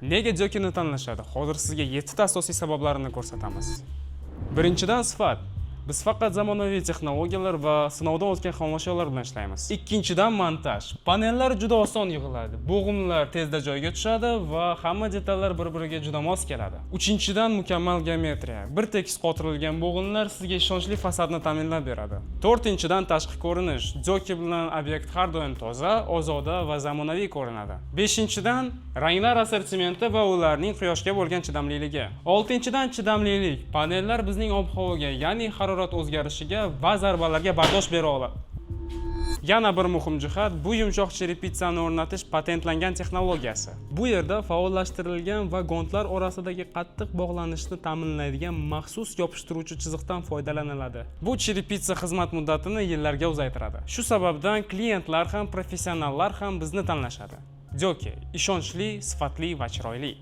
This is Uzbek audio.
Nega Jockey'ni tanlashadi? Hozir sizga 7 ta asosiy sabablarini ko'rsatamiz. Birinchidan sifat. Biz faqat zamonaviy texnologiyalar va sinovdan o'tgan xomashyolar bilan ishlaymiz. Ikkinchidan montaj. Panellar juda oson yig'iladi. Bo'g'imlar tezda joyiga tushadi va hamma detallar bir-biriga juda mos keladi. Uchinchidan mukammal geometriya. Bir tekis qotirilgan bo'g'imlar sizga ishonchli fasadni ta'minlab beradi. To'rtinchidan tashqi ko'rinish. Jockey bilan obyekt har doim toza, ozoda va zamonaviy ko'rinadi. Beshinchidan ranglar assortimenti va ularning quyoshga bo'lgan chidamliligi. Oltinchidan chidamlilik. Panellar bizning ob-havoga, ya'ni harorat o'zgarishiga va zarbalarga bardosh bera oladi. Yana bir muhim jihat, bu yumshoq cherepitsani o'rnatish patentlangan texnologiyasi. Bu yerda faollashtirilgan va gontlar orasidagi qattiq bog'lanishni ta'minlaydigan maxsus yopishtiruvchi chiziqdan foydalaniladi. Bu cherepitsa xizmat muddatini yillarga uzaytiradi. Shu sababdan klientlar ham, professionallar ham bizni tanlashadi. Jockey ishonchli, sifatli va chiroyli.